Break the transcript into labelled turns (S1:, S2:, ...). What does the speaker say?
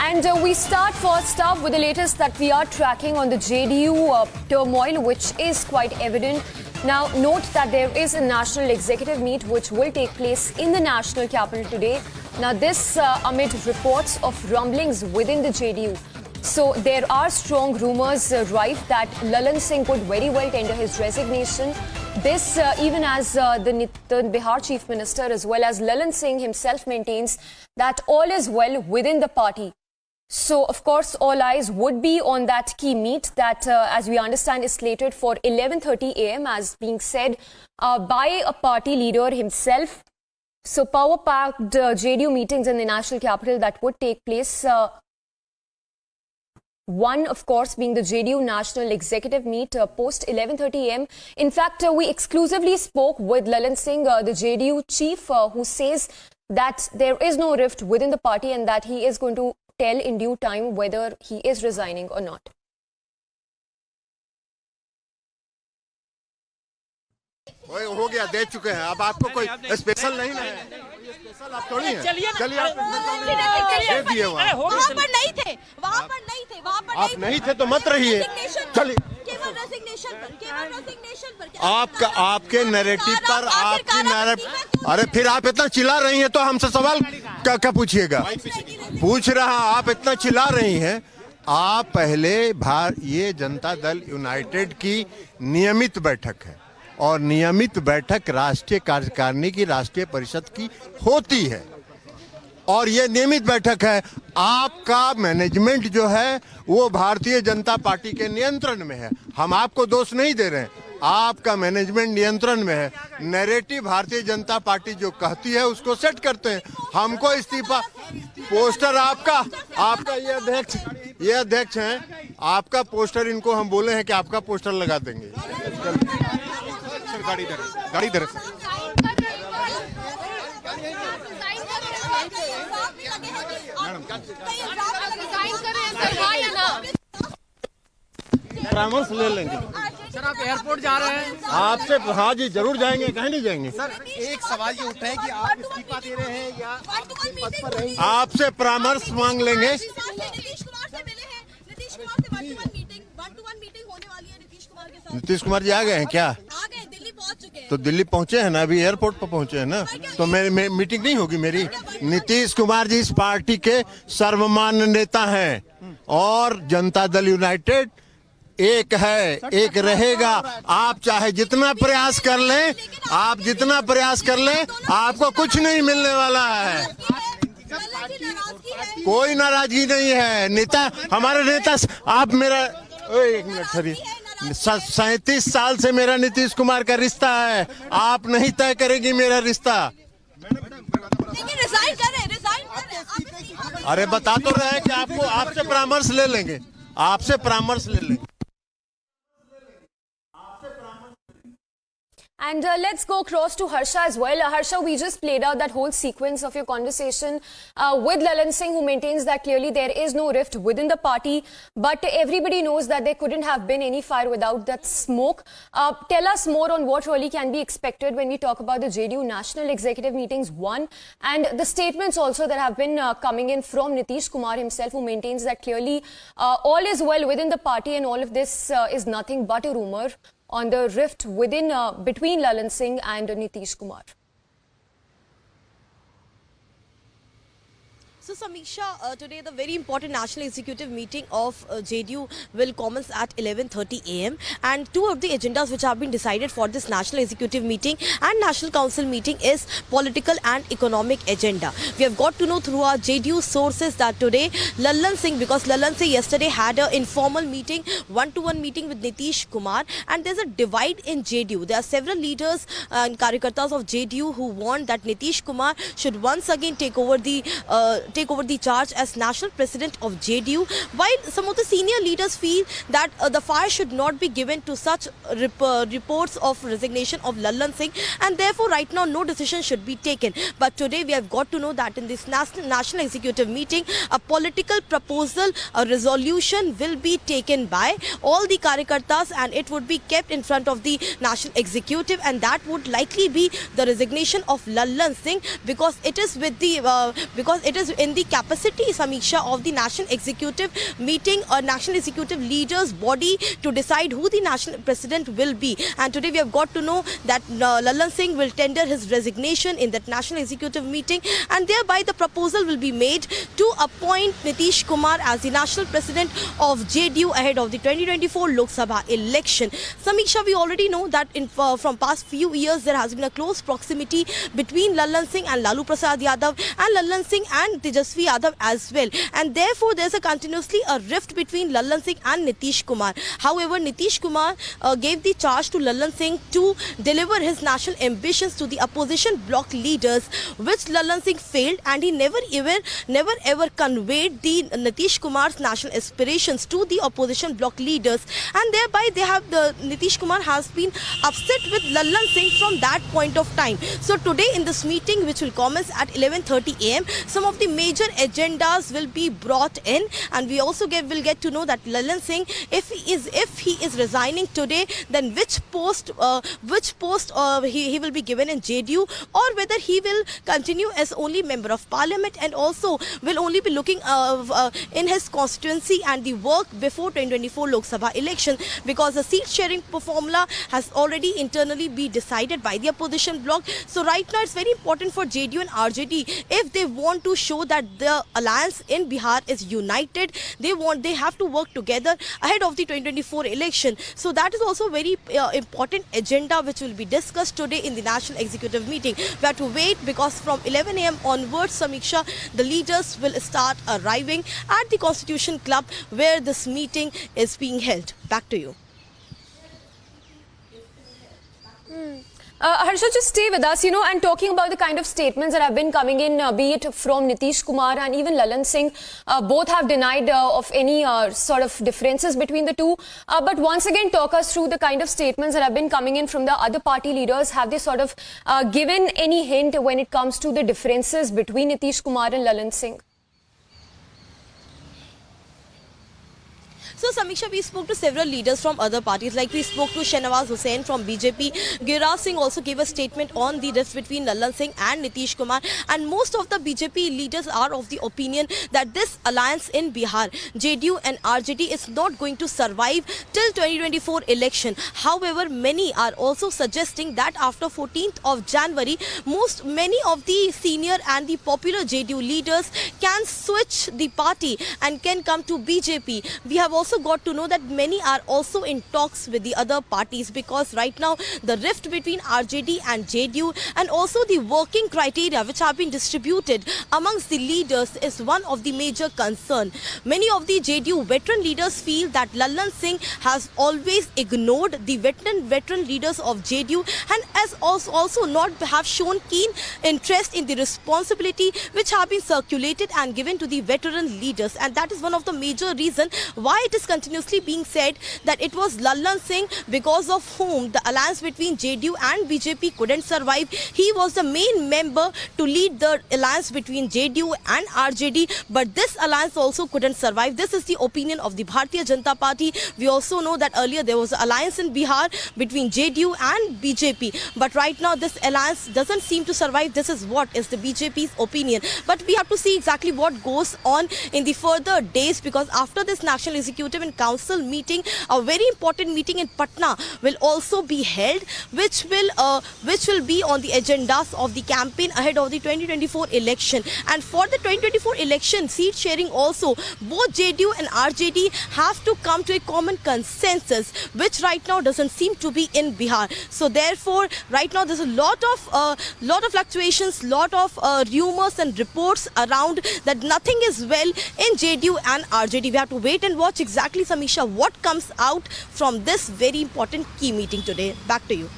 S1: And we start first up with the latest that we are tracking on the JDU turmoil, which is quite evident. Now, note that there is a national executive meet which will take place in the national capital today. Now, this amid reports of rumblings within the JDU. So, there are strong rumors rife that Lalan Singh could very well tender his resignation. This even as the Bihar Chief Minister as well as Lalan Singh himself maintains that all is well within the party. So, of course, all eyes would be on that key meet that, as we understand, is slated for 11:30 a.m. as being said by a party leader himself. So, power-packed JDU meetings in the national capital that would take place. One, of course, being the JDU National Executive Meet post 11:30 a.m. In fact, we exclusively spoke with Lalan Singh, the JDU chief, who says that there is no rift within the party and that he is going to tell in due time whether he is resigning or not.
S2: हो गया, दे चुके हैं। अब आपको कोई special नहीं है, special आप थोड़ी हैं। चलिए आप दे दिए वहाँ
S3: पर नहीं थे, वहाँ पर नहीं थे।
S2: आप नहीं थे तो मत रहिए। चलिए
S3: केवल रेजिग्नेशन पर
S2: आपका आपके नैरेटिव पर आपकी नैरेटिव। अरे फिर आप इतना चिल्ला रही हैं तो हमसे सवाल क्या पूछिएगा? पूछ रहा, आप इतना चिल्ला रही हैं। आप पहले ये जनता दल यूनाइटेड की नियमित बैठक है और नियमित बैठक राष्ट्रीय कार्यकारिणी की राष्ट्रीय परिषद की होती है और ये नियमित बैठक है। आपका मैनेजमेंट जो है वो भारतीय जनता पार्टी के नियंत्रण में है। हम आपको दोष नहीं दे रहे हैं, आपका मैनेजमेंट नियंत्रण में है। नैरेटिव भारतीय जनता पार्टी जो कहती है उसको सेट करते हैं। हमको इस्तीफा पोस्टर आपका ये अध्यक्ष हैं, आपका पोस्टर इनको हम बोले हैं कि आपका पोस्टर लगा देंगे। गाड़ी इधर परामर्श ले लेंगे।
S4: सर, आप एयरपोर्ट जा रहे हैं?
S2: आपसे हाँ जी जरूर जाएंगे, कहीं नहीं जाएंगे।
S4: सर, एक सवाल ये उठा है कि आप इस्तीफा दे रहे हैं या पद पर रहेंगे?
S2: आपसे परामर्श मांग लेंगे।
S3: नीतीश कुमार से मिले हैं, नीतीश कुमार से वन टू वन मीटिंग होने वाली है नीतीश कुमार के साथ।
S2: नीतीश कुमार जी आ गए हैं क्या?
S3: आ गए, दिल्ली पहुंच चुके हैं।
S2: तो दिल्ली पहुंचे हैं ना, अभी एयरपोर्ट पर पहुंचे हैं ना, तो मेरी मीटिंग नहीं होगी मेरी। नीतीश कुमार जी इस पार्टी के सर्वमान्य नेता हैं और जनता दल यूनाइटेड एक है, एक रहेगा। आप चाहे जितना प्रयास कर लें, आपको कुछ नहीं मिलने वाला है। कोई नाराजगी नहीं है। नेता हमारे नेता, आप मेरा एक मिनट सरी 37 साल से मेरा नीतीश कुमार का रिश्ता है। आप नहीं तय करेगी मेरा रिश्ता।
S3: रिजाइन कर रहे।
S2: अरे बता तो रहे हैं कि आपसे परामर्श ले लेंगे, आपसे परामर्श ले लेंगे।
S1: And let's go across to Harsha as well. Harsha, we just played out that whole sequence of your conversation with Lalan Singh, who maintains that clearly there is no rift within the party, but everybody knows that there couldn't have been any fire without that smoke. Tell us more on what really can be expected when we talk about the JDU National Executive Meetings 1 and the statements also that have been coming in from Nitish Kumar himself, who maintains that clearly all is well within the party and all of this is nothing but a rumor on the rift between Lalan Singh and Nitish Kumar.
S3: So, Samiksha, today the very important national executive meeting of JDU will commence at 11:30 a.m. and two of the agendas which have been decided for this national executive meeting and national council meeting is political and economic agenda. We have got to know through our JDU sources that today Lalan Singh, because Lalan Singh yesterday had an informal meeting, one-to-one meeting with Nitish Kumar, and there's a divide in JDU. There are several leaders and Karyakartas of JDU who want that Nitish Kumar should once again take over the charge as national president of JDU, while some of the senior leaders feel that the fire should not be given to such reports of resignation of Lalan Singh, and therefore right now no decision should be taken. But today we have got to know that in this national executive meeting, a political proposal, a resolution will be taken by all the Karyakartas and it would be kept in front of the national executive, and that would likely be the resignation of Lalan Singh, because it is in in the capacity, Samiksha, of the National Executive Meeting, a National Executive Leaders body to decide who the National President will be. And today we have got to know that Lallan Singh will tender his resignation in that National Executive Meeting, and thereby the proposal will be made to appoint Nitish Kumar as the National President of JDU ahead of the 2024 Lok Sabha election. Samiksha, we already know that from past few years there has been a close proximity between Lallan Singh and Lalu Prasad Yadav, and Lallan Singh and Tejasvi Yadav as well, and therefore there's a continuously a rift between Lallan Singh and Nitish Kumar. However, Nitish Kumar gave the charge to Lallan Singh to deliver his national ambitions to the opposition bloc leaders, which Lallan Singh failed, and he never ever conveyed the Nitish Kumar's national aspirations to the opposition bloc leaders, and thereby the Nitish Kumar has been upset with Lallan Singh from that point of time. So today in this meeting, which will commence at 11:30 a.m., some of the major agendas will be brought in, and we also will get to know that Lallan Singh, if he is resigning today, then which post he will be given in JDU, or whether he will continue as only member of parliament and also will only be looking in his constituency and the work before 2024 Lok Sabha election, because the seat sharing formula has already internally been decided by the opposition bloc. So right now it's very important for JDU and RJD, if they want to show that the alliance in Bihar is united, they have to work together ahead of the 2024 election. So that is also very important agenda which will be discussed today in the National Executive Meeting. We have to wait, because from 11 a.m. onwards, Samiksha, the leaders will start arriving at the Constitution Club where this meeting is being held. Back to you.
S1: Harsha, just stay with us, and talking about the kind of statements that have been coming in, be it from Nitish Kumar and even Lallan Singh, both have denied of any sort of differences between the two. But once again, talk us through the kind of statements that have been coming in from the other party leaders. Have they sort of given any hint when it comes to the differences between Nitish Kumar and Lallan Singh?
S3: So Samiksha, we spoke to several leaders from other parties, like we spoke to Shahnawaz Hussain from BJP. Giriraj Singh also gave a statement on the rift between Lallan Singh and Nitish Kumar, and most of the BJP leaders are of the opinion that this alliance in Bihar, JDU and RJD, is not going to survive till 2024 election. However, many are also suggesting that after 14th of January, many of the senior and the popular JDU leaders can switch the party and can come to BJP. We have also got to know that many are also in talks with the other parties, because right now the rift between RJD and JDU and also the working criteria which have been distributed amongst the leaders is one of the major concern. Many of the JDU veteran leaders feel that Lallan Singh has always ignored the veteran leaders of JDU and has also not have shown keen interest in the responsibility which have been circulated and given to the veteran leaders, and that is one of the major reasons why it is continuously being said that it was Lallan Singh because of whom the alliance between JDU and BJP couldn't survive. He was the main member to lead the alliance between JDU and RJD, but this alliance also couldn't survive. This is the opinion of the Bharatiya Janata Party. We also know that earlier there was an alliance in Bihar between JDU and BJP, but right now this alliance doesn't seem to survive. This is what is the BJP's opinion, but we have to see exactly what goes on in the further days, because after this National Executive and Council meeting, a very important meeting in Patna will also be held, which will be on the agendas of the campaign ahead of the 2024 election. And for the 2024 election, seat sharing also, both JDU and RJD have to come to a common consensus, which right now doesn't seem to be in Bihar. So therefore, right now there's a lot of fluctuations, lot of rumors and reports around that nothing is well in JDU and RJD. We have to wait and watch exactly, Samisha, what comes out from this very important key meeting today. Back to you.